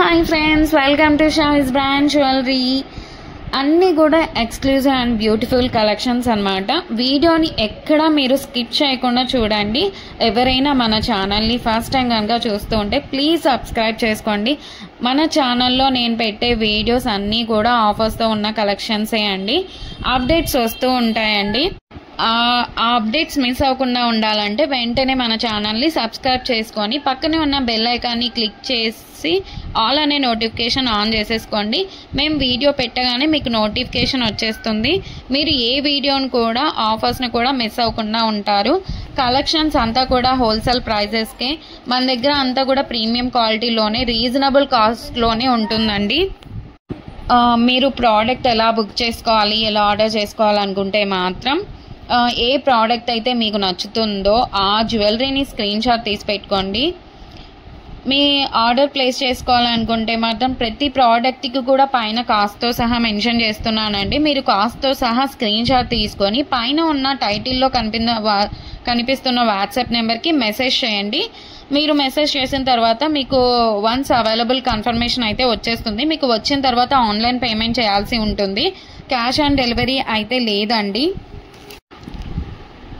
Hi friends, welcome to Shavis brand jewellery. అన్నీ కూడా exclusive and beautiful collections అన్నమాట. వీడియోని ఎక్కడ మీరు స్కిప్ చేయకుండా చూడండి. ఎవరైనా మన ఛానల్ని ఫస్ట్ టైం కనుక చూస్తూ ఉంటే ప్లీజ్ సబ్స్క్రైబ్ చేసుకోండి. మన ఛానల్లో నేను పెట్టే వీడియోస్ అన్నీ కూడా ఆఫర్స్తో ఉన్న కలెక్షన్సే అండి. అప్డేట్స్ వస్తూ ఉంటాయండి. ఆ అప్డేట్స్ మిస్ అవ్వకుండా ఉండాలంటే వెంటనే మన ఛానల్ని సబ్స్క్రైబ్ చేసుకొని పక్కనే ఉన్న బెల్ ఐకాన్ని క్లిక్ చేసి ఆల్ అనే నోటిఫికేషన్ ఆన్ చేసేసుకోండి. మేము వీడియో పెట్టగానే మీకు నోటిఫికేషన్ వచ్చేస్తుంది. మీరు ఏ వీడియోని కూడా ఆఫర్స్ని కూడా మిస్ అవ్వకుండా ఉంటారు. కలెక్షన్స్ అంతా కూడా హోల్సేల్ ప్రైజెస్కే, మన దగ్గర అంతా కూడా ప్రీమియం క్వాలిటీలోనే రీజనబుల్ కాస్ట్లోనే ఉంటుందండి. మీరు ప్రోడక్ట్ ఎలా బుక్ చేసుకోవాలి, ఎలా ఆర్డర్ చేసుకోవాలనుకుంటే మాత్రం ఏ ప్రోడక్ట్ అయితే మీకు నచ్చుతుందో ఆ జ్యువెలరీని స్క్రీన్ షాట్ తీసి పెట్టుకోండి. మీ ఆర్డర్ ప్లేస్ చేసుకోవాలనుకుంటే మాత్రం ప్రతి ప్రోడక్ట్కి కూడా పైన కాస్ట్తో సహా మెన్షన్ చేస్తున్నానండి. మీరు కాస్ట్తో సహా స్క్రీన్ షాట్ తీసుకొని పైన ఉన్న టైటిల్లో కనిపిస్తున్న వాట్సాప్ నెంబర్కి మెసేజ్ చేయండి. మీరు మెసేజ్ చేసిన తర్వాత మీకు వన్స్ అవైలబుల్ కన్ఫర్మేషన్ అయితే వచ్చేస్తుంది. మీకు వచ్చిన తర్వాత ఆన్లైన్ పేమెంట్ చేయాల్సి ఉంటుంది. క్యాష్ ఆన్ డెలివరీ అయితే లేదండి.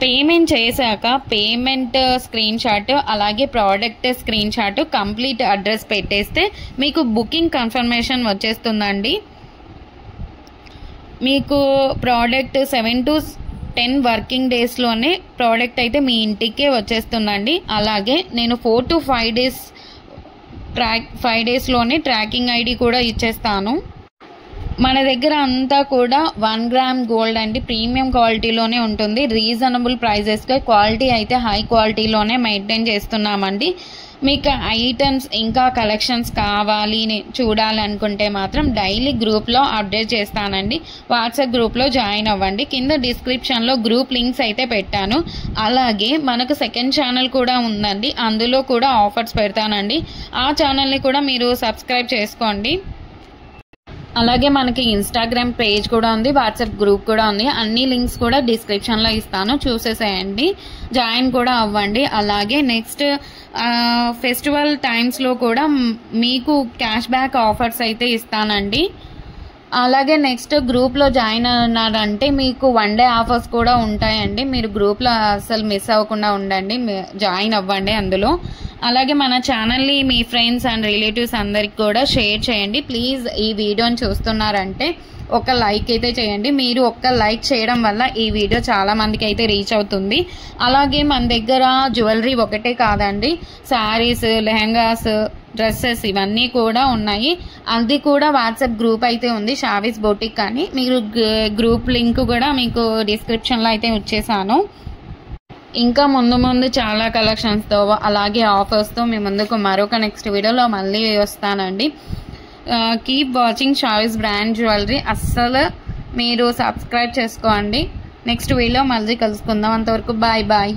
పేమెంట్ చేశాక పేమెంట్ స్క్రీన్ షాట్ అలాగే product screen shot complete address పెట్టేస్తే మీకు బుకింగ్ కన్ఫర్మేషన్ వచ్చేస్తుందండి. మీకు ప్రోడక్ట్ 7 to 10 వర్కింగ్ డేస్లోనే ప్రోడక్ట్ అయితే మీ ఇంటికే వచ్చేస్తుందండి. అలాగే నేను 4 to 5 డేస్లోనే ట్రాకింగ్ ఐడి కూడా ఇచ్చేస్తాను. మన దగ్గర అంతా కూడా 1 గ్రామ్ గోల్డ్ అండి, ప్రీమియం క్వాలిటీలోనే ఉంటుంది. రీజనబుల్ ప్రైజెస్గా క్వాలిటీ అయితే హై క్వాలిటీలోనే మెయింటైన్ చేస్తున్నామండి. మీకు ఐటమ్స్ ఇంకా కలెక్షన్స్ కావాలి చూడాలనుకుంటే మాత్రం డైలీ గ్రూప్లో అప్డేట్ చేస్తానండి. వాట్సాప్ గ్రూప్లో జాయిన్ అవ్వండి. కింద డిస్క్రిప్షన్లో గ్రూప్ లింక్స్ అయితే పెట్టాను. అలాగే మనకు సెకండ్ ఛానల్ కూడా ఉందండి, అందులో కూడా ఆఫర్స్ పెడతానండి. ఆ ఛానల్ని కూడా మీరు సబ్స్క్రైబ్ చేసుకోండి. అలాగే మనకి ఇన్స్టాగ్రామ్ పేజ్ కూడా ఉంది, వాట్సాప్ గ్రూప్ కూడా ఉంది. అన్ని లింక్స్ కూడా డిస్క్రిప్షన్లో ఇస్తాను, చూసేసేయండి, జాయిన్ కూడా అవ్వండి. అలాగే నెక్స్ట్ ఫెస్టివల్ టైమ్స్లో కూడా మీకు క్యాష్ బ్యాక్ ఆఫర్స్ అయితే ఇస్తానండి. అలాగే నెక్స్ట్ గ్రూప్లో జాయిన్ అన్నారంటే మీకు 1 day ఆఫర్స్ కూడా ఉంటాయండి. మీరు గ్రూప్లో అసలు మిస్ అవ్వకుండా ఉండండి, జాయిన్ అవ్వండి అందులో. అలాగే మన ఛానల్ని మీ ఫ్రెండ్స్ అండ్ రిలేటివ్స్ అందరికి కూడా షేర్ చేయండి. ప్లీజ్ ఈ వీడియోని చూస్తున్నారంటే ఒక లైక్ అయితే చేయండి. మీరు ఒక్క లైక్ చేయడం వల్ల ఈ వీడియో చాలా మందికి అయితే రీచ్ అవుతుంది. అలాగే మన దగ్గర జ్యువెలరీ ఒకటే కాదండి, శారీస్, లెహంగాస్, డ్రెస్సెస్ ఇవన్నీ కూడా ఉన్నాయి. అది కూడా వాట్సాప్ గ్రూప్ అయితే ఉంది, షావిస్ బొటిక్ అని. మీరు గ్రూప్ లింక్ కూడా మీకు డిస్క్రిప్షన్లో అయితే వచ్చేసాను. ఇంకా ముందు చాలా కలెక్షన్స్తో అలాగే ఆఫర్స్తో మీ ముందుకు మరొక నెక్స్ట్ వీడియోలో మళ్ళీ వస్తానండి. Keep watching Shavis brand jewellery. అస్సలు మీరు సబ్స్క్రైబ్ చేసుకోండి. నెక్స్ట్ వీడియో మళ్ళీ కలుసుకుందాం. అంతవరకు బాయ్ బాయ్.